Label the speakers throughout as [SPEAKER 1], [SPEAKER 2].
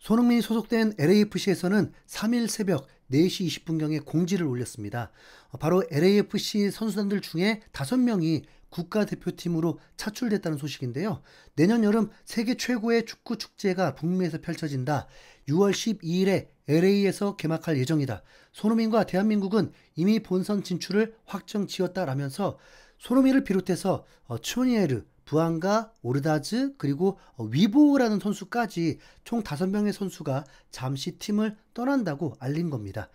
[SPEAKER 1] 손흥민이 소속된 LAFC에서는 3일 새벽 4시 20분경에 공지를 올렸습니다. 바로 LAFC 선수단들 중에 5명이 국가대표팀으로 차출됐다는 소식인데요. 내년 여름 세계 최고의 축구 축제가 북미에서 펼쳐진다. 6월 12일에 LA에서 개막할 예정이다. 손흥민과 대한민국은 이미 본선 진출을 확정 지었다라면서 손흥민을 비롯해서 츠오니에르, 부안가, 오르다즈, 그리고 위보라는 선수까지 총 5명의 선수가 잠시 팀을 떠난다고 알린 겁니다.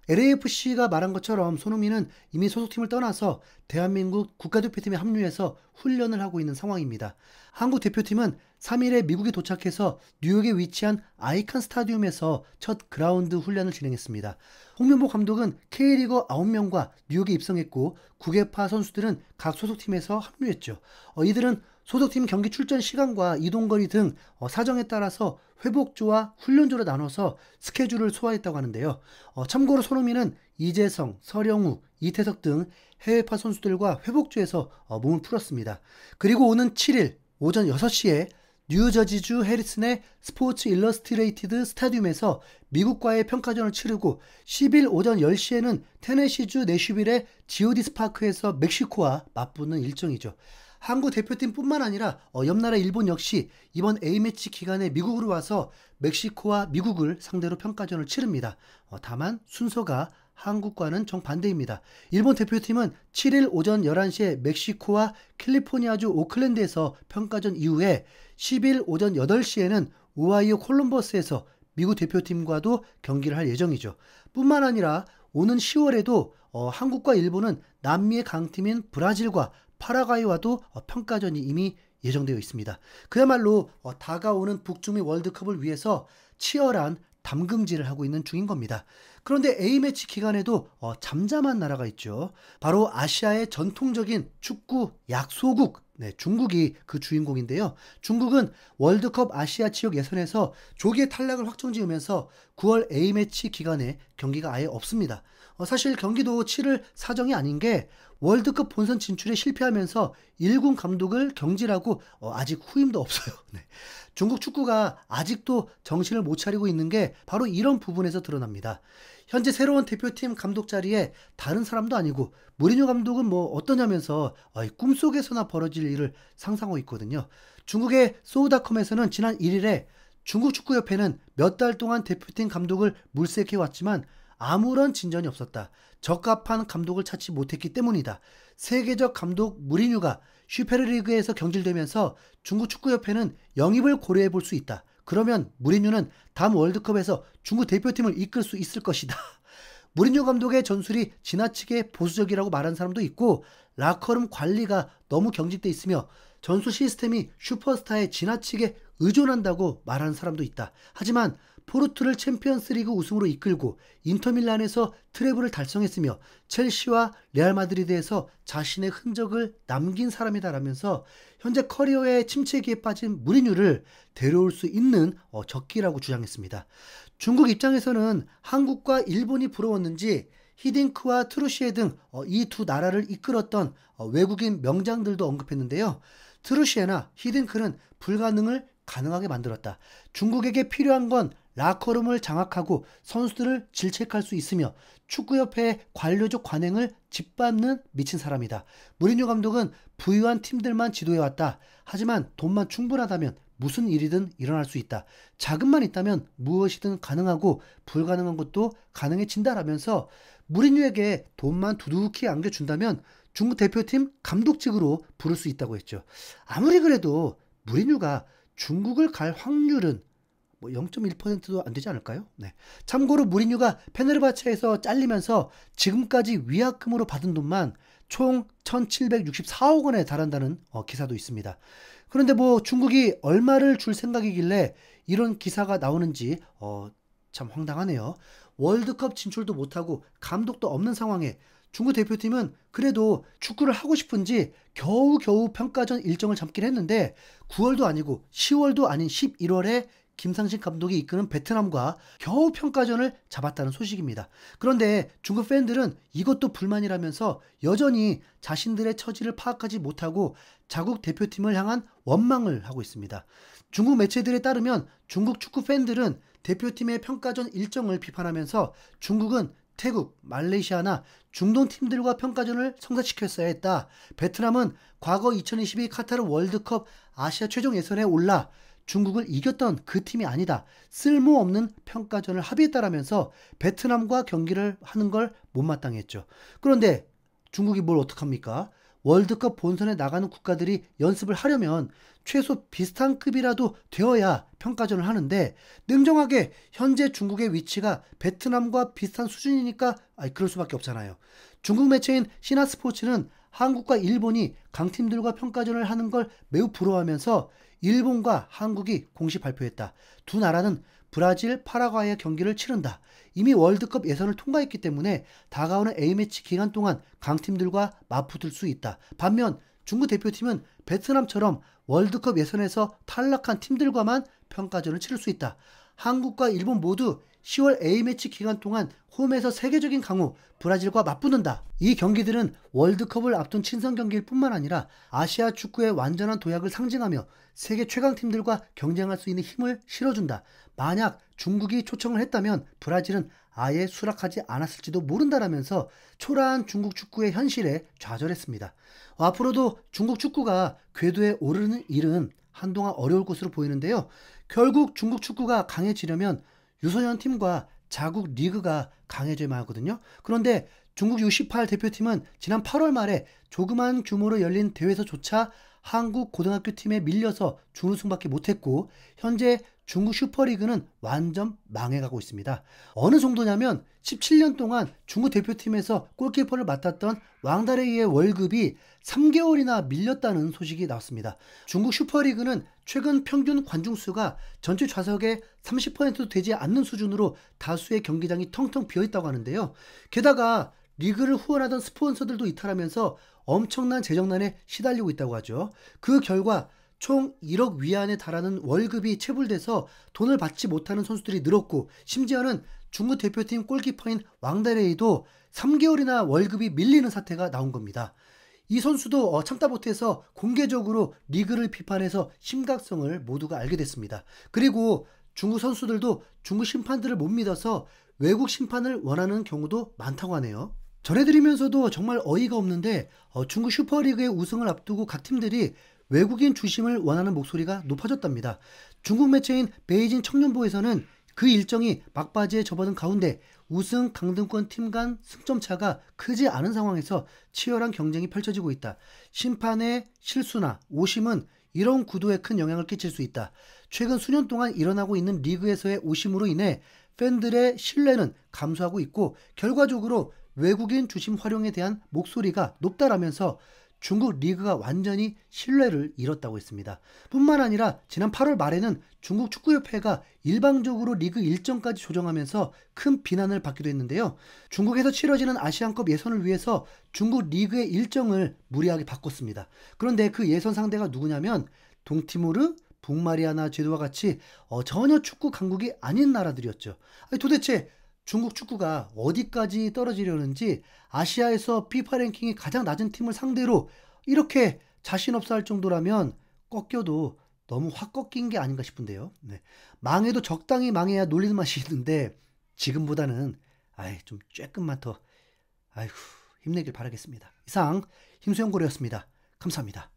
[SPEAKER 1] LAFC가 말한 것처럼 손흥민은 이미 소속팀을 떠나서 대한민국 국가대표팀에 합류해서 훈련을 하고 있는 상황입니다. 한국 대표팀은 3일에 미국에 도착해서 뉴욕에 위치한 아이칸 스타디움에서 첫 그라운드 훈련을 진행했습니다. 홍명보 감독은 K리거 9명과 뉴욕에 입성했고 국외파 선수들은 각 소속팀에서 합류했죠. 이들은 소속팀 경기 출전 시간과 이동거리 등 사정에 따라서 회복조와 훈련조로 나눠서 스케줄을 소화했다고 하는데요. 참고로 손흥민은 이재성, 서령우, 이태석 등 해외파 선수들과 회복조에서 몸을 풀었습니다. 그리고 오는 7일 오전 6시에 뉴저지주 해리슨의 스포츠 일러스트레이티드 스타디움에서 미국과의 평가전을 치르고 10일 오전 10시에는 테네시주 내슈빌의 지오디스 파크에서 멕시코와 맞붙는 일정이죠. 한국 대표팀뿐만 아니라 옆나라 일본 역시 이번 A매치 기간에 미국으로 와서 멕시코와 미국을 상대로 평가전을 치릅니다. 다만 순서가 한국과는 정반대입니다. 일본 대표팀은 7일 오전 11시에 멕시코와 캘리포니아주 오클랜드에서 평가전 이후에 10일 오전 8시에는 오하이오 콜럼버스에서 미국 대표팀과도 경기를 할 예정이죠. 뿐만 아니라 오는 10월에도 한국과 일본은 남미의 강팀인 브라질과 파라과이와도 평가전이 이미 예정되어 있습니다. 그야말로 다가오는 북중미 월드컵을 위해서 치열한 담금질을 하고 있는 중인 겁니다. 그런데 A매치 기간에도 잠잠한 나라가 있죠. 바로 아시아의 전통적인 축구 약소국 중국이 그 주인공인데요. 중국은 월드컵 아시아 지역 예선에서 조기에 탈락을 확정지으면서 9월 A매치 기간에 경기가 아예 없습니다. 사실 경기도 치를 사정이 아닌 게 월드컵 본선 진출에 실패하면서 1군 감독을 경질하고 아직 후임도 없어요. 중국 축구가 아직도 정신을 못 차리고 있는 게 바로 이런 부분에서 드러납니다. 현재 새로운 대표팀 감독 자리에 다른 사람도 아니고 무리뉴 감독은 뭐 어떠냐면서 꿈속에서나 벌어질 일을 상상하고 있거든요. 중국의 소우닷컴에서는 지난 1일에 중국 축구협회는 몇 달 동안 대표팀 감독을 물색해왔지만 아무런 진전이 없었다. 적합한 감독을 찾지 못했기 때문이다. 세계적 감독 무리뉴가 슈페르리그에서 경질되면서 중국 축구협회는 영입을 고려해 볼 수 있다. 그러면 무리뉴는 다음 월드컵에서 중국 대표팀을 이끌 수 있을 것이다. 무리뉴 감독의 전술이 지나치게 보수적이라고 말하는 사람도 있고 라커룸 관리가 너무 경직돼 있으며 전술 시스템이 슈퍼스타에 지나치게 의존한다고 말하는 사람도 있다. 하지만 포르투를 챔피언스리그 우승으로 이끌고 인터밀란에서 트래블을 달성했으며 첼시와 레알 마드리드에서 자신의 흔적을 남긴 사람이다라면서 현재 커리어의 침체기에 빠진 무리뉴를 데려올 수 있는 적기라고 주장했습니다. 중국 입장에서는 한국과 일본이 부러웠는지 히딩크와 트루시에 등 이 두 나라를 이끌었던 외국인 명장들도 언급했는데요. 트루시에나 히딩크는 불가능을 가능하게 만들었다. 중국에게 필요한 건 라커룸을 장악하고 선수들을 질책할 수 있으며 축구협회의 관료적 관행을 짓밟는 미친 사람이다. 무리뉴 감독은 부유한 팀들만 지도해왔다. 하지만 돈만 충분하다면 무슨 일이든 일어날 수 있다. 자금만 있다면 무엇이든 가능하고 불가능한 것도 가능해진다라면서 무리뉴에게 돈만 두둑히 안겨준다면 중국 대표팀 감독직으로 부를 수 있다고 했죠. 아무리 그래도 무리뉴가 중국을 갈 확률은 0.1%도 안 되지 않을까요? 참고로 무리뉴가 페네르바체에서 잘리면서 지금까지 위약금으로 받은 돈만 총 1764억 원에 달한다는 기사도 있습니다. 그런데 중국이 얼마를 줄 생각이길래 이런 기사가 나오는지 참 황당하네요. 월드컵 진출도 못하고 감독도 없는 상황에 중국 대표팀은 그래도 축구를 하고 싶은지 겨우겨우 평가전 일정을 잡긴 했는데 9월도 아니고 10월도 아닌 11월에 김상식 감독이 이끄는 베트남과 겨우 평가전을 잡았다는 소식입니다. 그런데 중국 팬들은 이것도 불만이라면서 여전히 자신들의 처지를 파악하지 못하고 자국 대표팀을 향한 원망을 하고 있습니다. 중국 매체들에 따르면 중국 축구 팬들은 대표팀의 평가전 일정을 비판하면서 중국은 태국, 말레이시아나 중동 팀들과 평가전을 성사시켰어야 했다. 베트남은 과거 2022 카타르 월드컵 아시아 최종 예선에 올라 중국을 이겼던 그 팀이 아니다. 쓸모없는 평가전을 합의했다라면서 베트남과 경기를 하는 걸 못마땅했죠. 그런데 중국이 뭘 어떡합니까? 월드컵 본선에 나가는 국가들이 연습을 하려면 최소 비슷한 급이라도 되어야 평가전을 하는데, 냉정하게 현재 중국의 위치가 베트남과 비슷한 수준이니까 그럴 수밖에 없잖아요. 중국 매체인 신화스포츠는 한국과 일본이 강팀들과 평가전을 하는 걸 매우 부러워하면서 일본과 한국이 공식 발표했다. 두 나라는 브라질, 파라과이의 경기를 치른다. 이미 월드컵 예선을 통과했기 때문에 다가오는 A매치 기간 동안 강팀들과 맞붙을 수 있다. 반면 중국 대표팀은 베트남처럼 월드컵 예선에서 탈락한 팀들과만 평가전을 치를 수 있다. 한국과 일본 모두 10월 A매치 기간 동안 홈에서 세계적인 강호 브라질과 맞붙는다. 이 경기들은 월드컵을 앞둔 친선 경기일 뿐만 아니라 아시아 축구의 완전한 도약을 상징하며 세계 최강팀들과 경쟁할 수 있는 힘을 실어준다. 만약 중국이 초청을 했다면 브라질은 아예 수락하지 않았을지도 모른다라면서 초라한 중국 축구의 현실에 좌절했습니다. 앞으로도 중국 축구가 궤도에 오르는 일은 한동안 어려울 것으로 보이는데요. 결국 중국 축구가 강해지려면 유소년 팀과 자국 리그가 강해져야 하거든요. 그런데 중국 U18 대표팀은 지난 8월 말에 조그만 규모로 열린 대회에서조차 한국 고등학교 팀에 밀려서 준우승밖에 못했고, 현재 중국 슈퍼리그는 완전 망해가고 있습니다. 어느 정도냐면 17년 동안 중국 대표팀에서 골키퍼를 맡았던 왕다레이의 월급이 3개월이나 밀렸다는 소식이 나왔습니다. 중국 슈퍼리그는 최근 평균 관중수가 전체 좌석의 30%도 되지 않는 수준으로 다수의 경기장이 텅텅 비어있다고 하는데요. 게다가 리그를 후원하던 스폰서들도 이탈하면서 엄청난 재정난에 시달리고 있다고 하죠. 그 결과 총 1억 위안에 달하는 월급이 체불돼서 돈을 받지 못하는 선수들이 늘었고, 심지어는 중국 대표팀 골키퍼인 왕다레이도 3개월이나 월급이 밀리는 사태가 나온 겁니다. 이 선수도 참다 못해서 공개적으로 리그를 비판해서 심각성을 모두가 알게 됐습니다. 그리고 중국 선수들도 중국 심판들을 못 믿어서 외국 심판을 원하는 경우도 많다고 하네요. 전해드리면서도 정말 어이가 없는데 중국 슈퍼리그의 우승을 앞두고 각 팀들이 외국인 주심을 원하는 목소리가 높아졌답니다. 중국 매체인 베이징 청년보에서는 그 일정이 막바지에 접어든 가운데 우승 강등권 팀 간 승점차가 크지 않은 상황에서 치열한 경쟁이 펼쳐지고 있다. 심판의 실수나 오심은 이런 구도에 큰 영향을 끼칠 수 있다. 최근 수년 동안 일어나고 있는 리그에서의 오심으로 인해 팬들의 신뢰는 감소하고 있고, 결과적으로 외국인 주심 활용에 대한 목소리가 높다라면서 중국 리그가 완전히 신뢰를 잃었다고 했습니다. 뿐만 아니라 지난 8월 말에는 중국 축구협회가 일방적으로 리그 일정까지 조정하면서 큰 비난을 받기도 했는데요. 중국에서 치러지는 아시안컵 예선을 위해서 중국 리그의 일정을 무리하게 바꿨습니다. 그런데 그 예선 상대가 누구냐면 동티모르, 북마리아나 제도와 같이 전혀 축구 강국이 아닌 나라들이었죠. 도대체 중국 축구가 어디까지 떨어지려는지, 아시아에서 피파 랭킹이 가장 낮은 팀을 상대로 이렇게 자신 없어 할 정도라면 꺾여도 너무 확 꺾인 게 아닌가 싶은데요. 네. 망해도 적당히 망해야 놀리는 맛이 있는데 지금보다는 좀 조금만 더 힘내길 바라겠습니다. 이상 힘수연고래였습니다. 감사합니다.